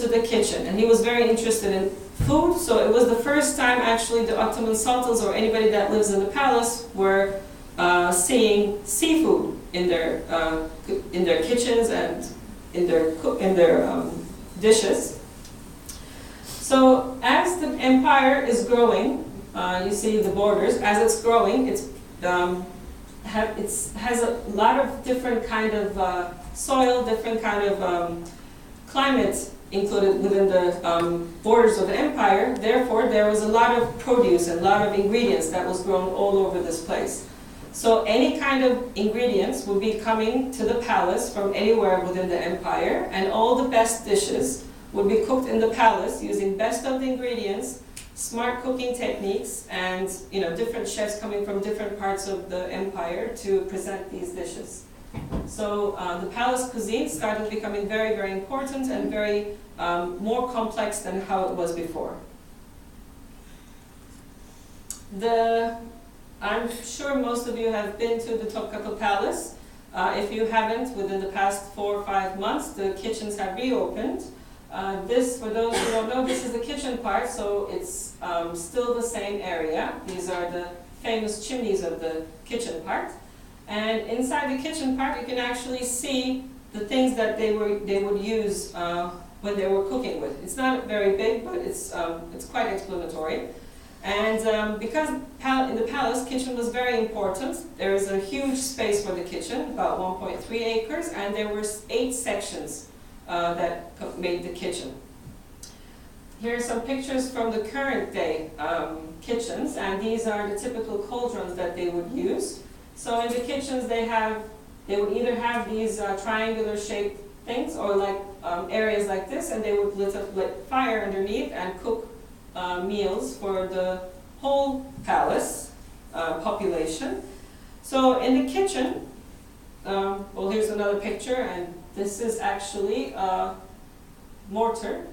to the kitchen, and he was very interested in food, so it was the first time actually the Ottoman sultans or anybody that lives in the palace were seeing seafood in their kitchens and in their dishes. So as the empire is growing, you see the borders, as it's growing, it has a lot of different kind of soil, different kind of climate included within the borders of the empire. Therefore, there was a lot of produce and a lot of ingredients that was grown all over this place. So any kind of ingredients would be coming to the palace from anywhere within the empire, and all the best dishes would be cooked in the palace using best of the ingredients, smart cooking techniques, and different chefs coming from different parts of the empire to present these dishes. So the palace cuisine started becoming very, very important and very more complex than how it was before. I'm sure most of you have been to the Topkapı Palace. If you haven't, within the past 4 or 5 months, the kitchens have reopened. This, for those who don't know, this is the kitchen part, so it's still the same area. These are the famous chimneys of the kitchen part. And inside the kitchen part, you can actually see the things that they would use when they were cooking with. It's not very big, but it's quite explanatory. And because in the palace, kitchen was very important, there is a huge space for the kitchen, about 1.3 acres, and there were 8 sections that made the kitchen. Here are some pictures from the current day kitchens, and these are the typical cauldrons that they would use. So in the kitchens they would either have these triangular shaped things or like areas like this, and they would lit fire underneath and cook meals for the whole palace population. So in the kitchen, well, here's another picture, and this is actually a mortar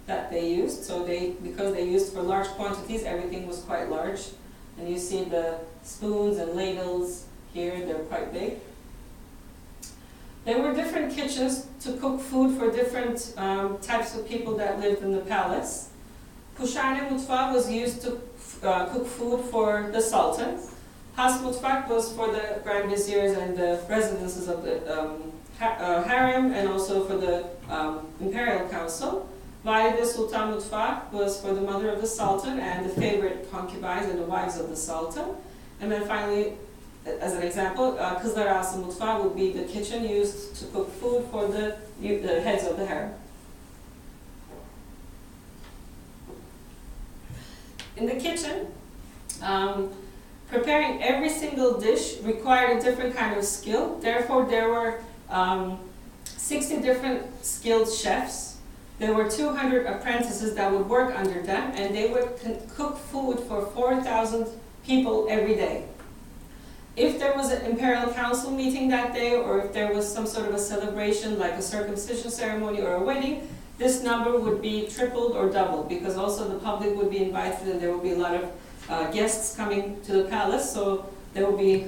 that they used. So because they used for large quantities, everything was quite large. And you see the spoons and ladles here, they're quite big. There were different kitchens to cook food for different types of people that lived in the palace. Kuşhane mutfağı was used to cook food for the sultan. Has mutfak was for the grand viziers and the residences of the harem, and also for the imperial council. Valide Sultan mutfağı was for the mother of the sultan and the favorite concubines and the wives of the sultan. And then finally, as an example, Kızlar Ağası mutfağı would be the kitchen used to cook food for the heads of the harem. In the kitchen, preparing every single dish required a different kind of skill. Therefore, there were 60 different skilled chefs. There were 200 apprentices that would work under them, and they would cook food for 4,000 people every day. If there was an imperial council meeting that day, or if there was some sort of a celebration like a circumcision ceremony or a wedding, this number would be tripled or doubled, because also the public would be invited and there would be a lot of guests coming to the palace, so there would be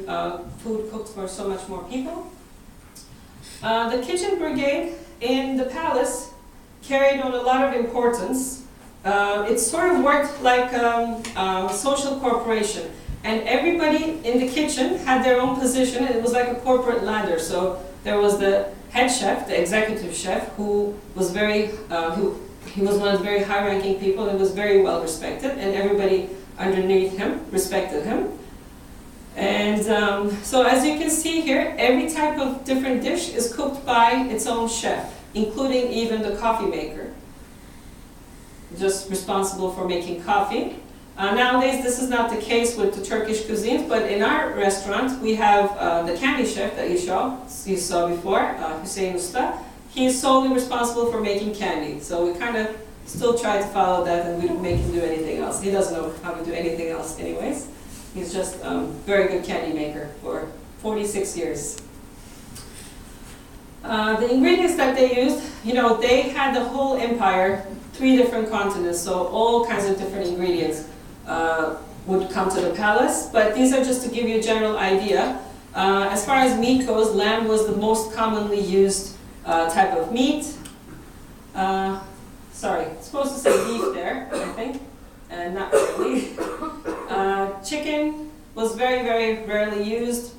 food cooked for so much more people. The kitchen brigade in the palace carried on a lot of importance. It sort of worked like a social corporation, and everybody in the kitchen had their own position, and it was like a corporate ladder. So there was the head chef, the executive chef, who was he was one of the very high-ranking people and was very well respected, and everybody underneath him respected him. And so as you can see here, every type of different dish is cooked by its own chef, including even the coffee maker, just responsible for making coffee. Nowadays, this is not the case with the Turkish cuisines, but in our restaurant, we have the candy chef that you saw before, Hüseyin Usta. He's solely responsible for making candy. So we kind of still try to follow that, and we don't make him do anything else. He doesn't know how to do anything else anyways. He's just a very good candy maker for 46 years. The ingredients that they used, they had the whole empire, 3 different continents, so all kinds of different ingredients would come to the palace, but these are just to give you a general idea. As far as meat goes, lamb was the most commonly used type of meat. sorry, it's supposed to say beef there, I think, and not really. Chicken was very, very rarely used.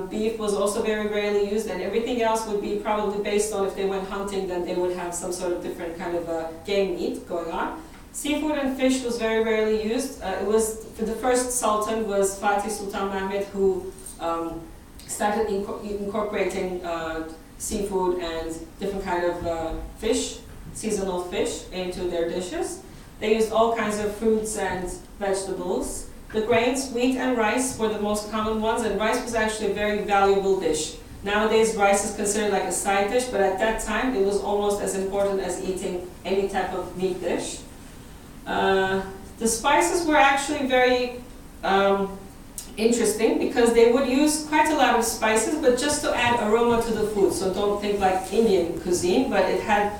Beef was also very rarely used, and everything else would be probably based on if they went hunting, then they would have some sort of different kind of game meat going on. Seafood and fish was very rarely used. It was, for the first sultan was Fatih Sultan Mehmed, who started incorporating seafood and different kind of fish, seasonal fish, into their dishes. They used all kinds of fruits and vegetables. The grains, wheat and rice, were the most common ones, and rice was actually a very valuable dish. Nowadays, rice is considered like a side dish, but at that time, it was almost as important as eating any type of meat dish. The spices were actually very interesting because they would use quite a lot of spices, but just to add aroma to the food. So don't think like Indian cuisine, but it had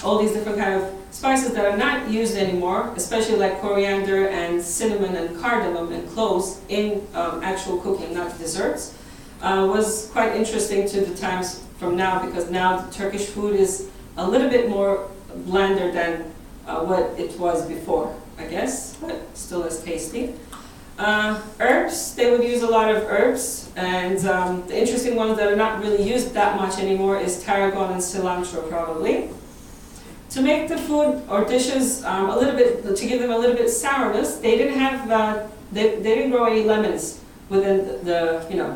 all these different kind of spices that are not used anymore, especially like coriander and cinnamon and cardamom and cloves in actual cooking, not desserts, was quite interesting to the times from now, because now the Turkish food is a little bit more blander than what it was before, I guess, but still as tasty. Herbs, they would use a lot of herbs, and the interesting ones that are not really used that much anymore is tarragon and cilantro, probably. To make the food or dishes a little bit, to give them a little bit sourness, they didn't have, they didn't grow any lemons within the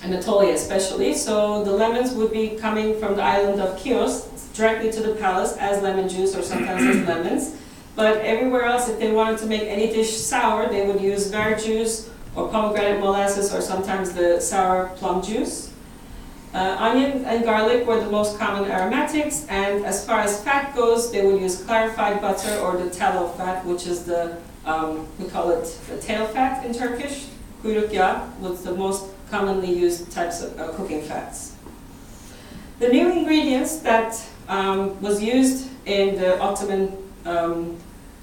Anatolia especially, so the lemons would be coming from the island of Chios directly to the palace as lemon juice or sometimes as lemons. But everywhere else, if they wanted to make any dish sour, they would use verjuice or pomegranate molasses or sometimes the sour plum juice. Onion and garlic were the most common aromatics, and as far as fat goes, they would use clarified butter or the tallow fat, which is the, we call it the tail fat in Turkish. Kuyruk yağı was the most commonly used types of cooking fats. The new ingredients that was used in the Ottoman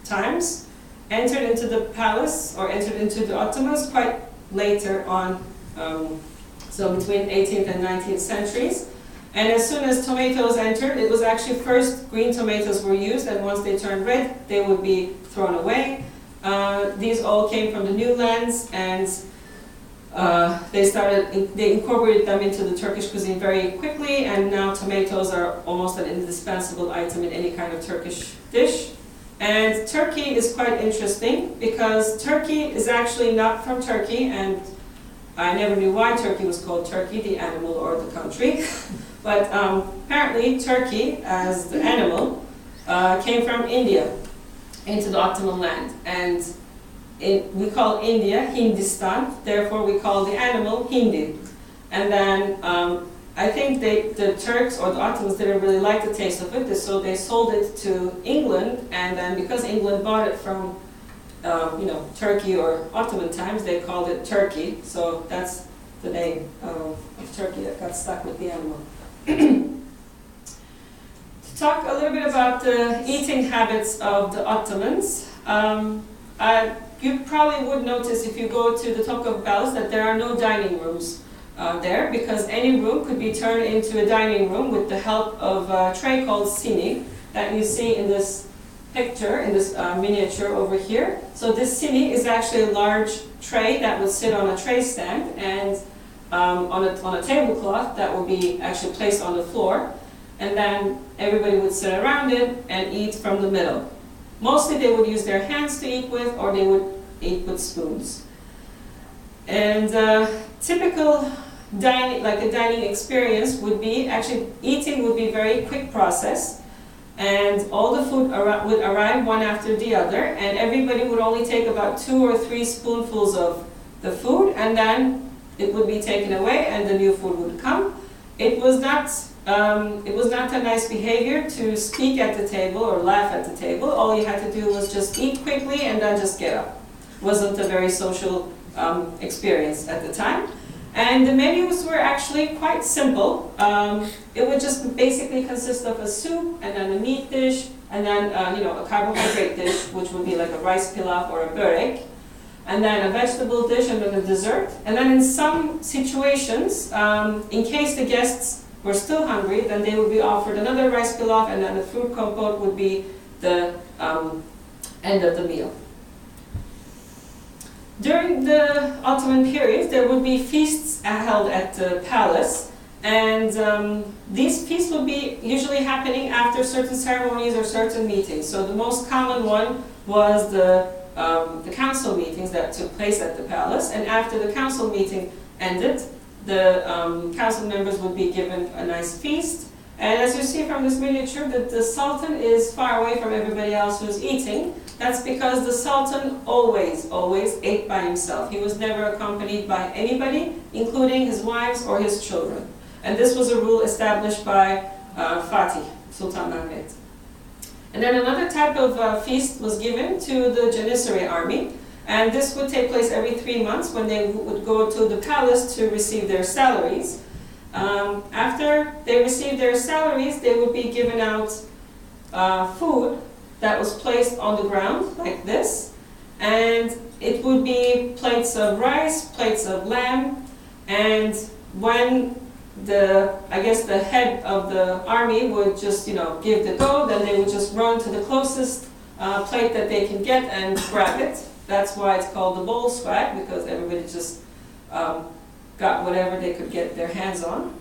times entered into the palace or entered into the Ottomans quite later on, so between 18th and 19th centuries. And as soon as tomatoes entered, it was actually first green tomatoes were used, and once they turned red, they would be thrown away. These all came from the new lands, and they incorporated them into the Turkish cuisine very quickly, and now tomatoes are almost an indispensable item in any kind of Turkish dish. And Turkey is quite interesting because Turkey is actually not from Turkey, and I never knew why Turkey was called Turkey, the animal or the country. But apparently Turkey, as the animal, came from India into the Ottoman land. And we call India Hindistan, therefore we call the animal Hindi. And then I think the Turks or the Ottomans didn't really like the taste of it, so they sold it to England, and then because England bought it from Turkey or Ottoman times, they called it Turkey, so that's the name of Turkey that got stuck with the animal. To talk a little bit about the eating habits of the Ottomans, you probably would notice if you go to the Topkapı Palace that there are no dining rooms there, because any room could be turned into a dining room with the help of a tray called sini that you see in this picture, in this miniature over here. So this sini is actually a large tray that would sit on a tray stand and on a tablecloth that would be actually placed on the floor, and then everybody would sit around it and eat from the middle. Mostly they would use their hands to eat with, or they would eat with spoons. And typical dining experience would be, actually eating would be a very quick process, and all the food would arrive one after the other, and everybody would only take about 2 or 3 spoonfuls of the food, and then it would be taken away and the new food would come. It was not a nice behavior to speak at the table or laugh at the table. All you had to do was just eat quickly and then just get up. It wasn't a very social experience at the time. And the menus were actually quite simple. It would just basically consist of a soup and then a meat dish and then a carbohydrate dish, which would be like a rice pilaf or a börek, and then a vegetable dish and then a dessert. And then in some situations, in case the guests were still hungry, then they would be offered another rice pilaf, and then the fruit compote would be the end of the meal. During the Ottoman period, there would be feasts held at the palace, and these feasts would be usually happening after certain ceremonies or certain meetings. So the most common one was the council meetings that took place at the palace, and after the council meeting ended, the council members would be given a nice feast. And as you see from this miniature, that the Sultan is far away from everybody else who's eating. That's because the Sultan always ate by himself. He was never accompanied by anybody, including his wives or his children. And this was a rule established by Fatih, Sultan Mehmed. And then another type of feast was given to the Janissary army. And this would take place every 3 months when they would go to the palace to receive their salaries. After they received their salaries, they would be given out food that was placed on the ground like this. And it would be plates of rice, plates of lamb, and when the head of the army would just, give the go, then they would just run to the closest plate that they can get and grab it. That's why it's called the bowl swag, because everybody just got whatever they could get their hands on.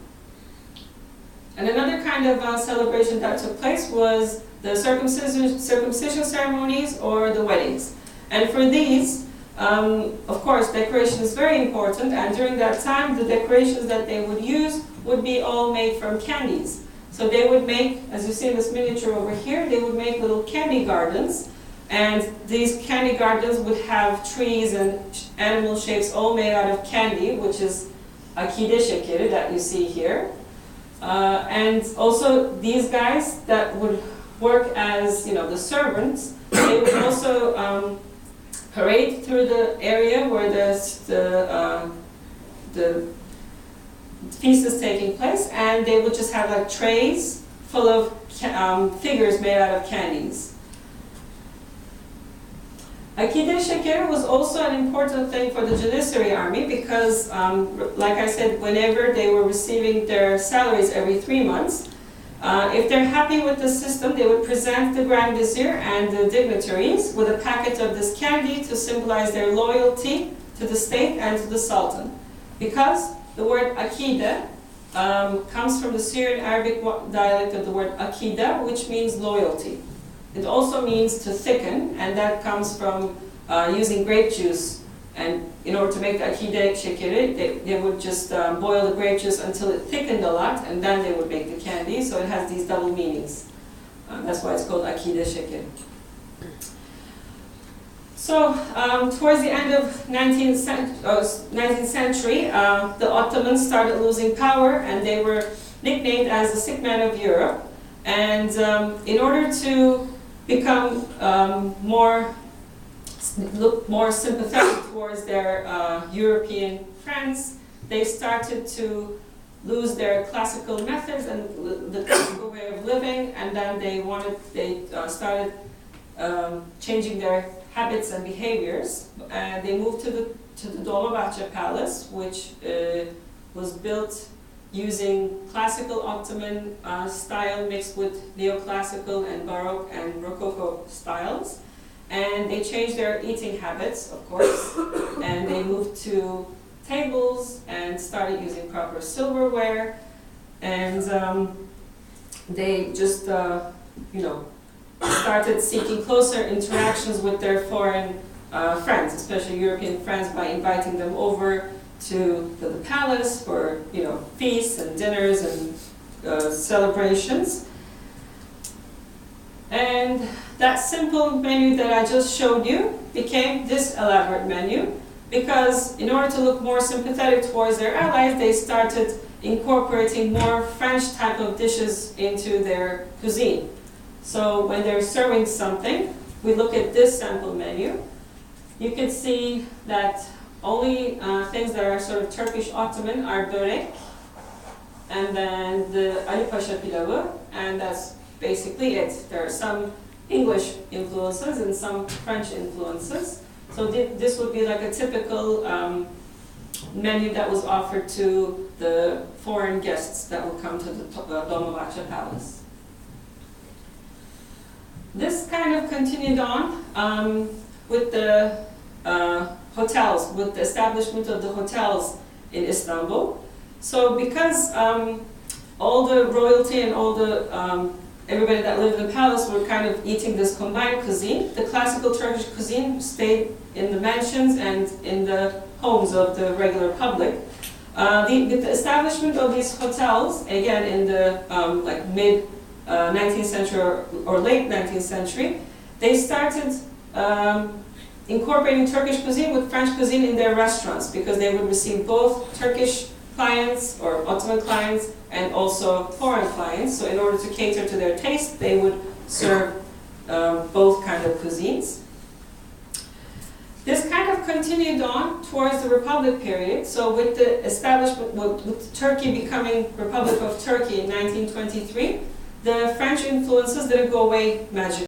And another kind of celebration that took place was the circumcision ceremonies or the weddings. And for these, of course, decoration is very important, and during that time, the decorations that they would use would be all made from candies. So they would make, as you see in this miniature over here, they would make little candy gardens, and these candy gardens would have trees and animal shapes all made out of candy, which is akide şekeri that you see here. And also these guys that would work as, the servants, they would also parade through the area where the feast is taking place, and they would just have like trays full of figures made out of candies. Akide şekeri was also an important thing for the Janissary army because, like I said, whenever they were receiving their salaries every 3 months, if they're happy with the system, they would present the Grand Vizier and the dignitaries with a packet of this candy to symbolize their loyalty to the state and to the Sultan. Because the word akide comes from the Syrian Arabic dialect of the word akida, which means loyalty. It also means to thicken, and that comes from using grape juice. And in order to make the akide şekeri, they would just boil the grape juice until it thickened a lot, and then they would make the candy. So it has these double meanings. That's why it's called akide şekeri. So towards the end of 19th century, the Ottomans started losing power, and they were nicknamed as the sick man of Europe. And in order to become look more sympathetic towards their European friends, they started to lose their classical methods and the classical way of living, and then they started changing their habits and behaviors. And they moved to the Dolmabahce Palace, which was built using classical Ottoman style mixed with neoclassical and Baroque and Rococo styles. And they changed their eating habits, of course, and they moved to tables and started using proper silverware, and they just, started seeking closer interactions with their foreign friends, especially European friends, by inviting them over to the palace for, feasts and dinners and celebrations. And that simple menu that I just showed you became this elaborate menu, because in order to look more sympathetic towards their allies, they started incorporating more French type of dishes into their cuisine. So when they're serving something, we look at this sample menu. You can see that only things that are sort of Turkish Ottoman are börek, and then the Ali Pasha pilavı, and that's basically it. There are some English influences and some French influences. So this would be like a typical menu that was offered to the foreign guests that would come to the Dolmabahce Palace. This kind of continued on with the hotels, with the establishment of the hotels in Istanbul. So because all the royalty and all the everybody that lived in the palace were kind of eating this combined cuisine, the classical Turkish cuisine stayed in the mansions and in the homes of the regular public. With the establishment of these hotels, again in the like mid 19th century or late 19th century, they started incorporating Turkish cuisine with French cuisine in their restaurants, because they would receive both Turkish clients or Ottoman clients and also foreign clients. So in order to cater to their taste, they would serve both kind of cuisines. This kind of continued on towards the Republic period. So with the establishment, with Turkey becoming Republic of Turkey in 1923, the French influences didn't go away magically.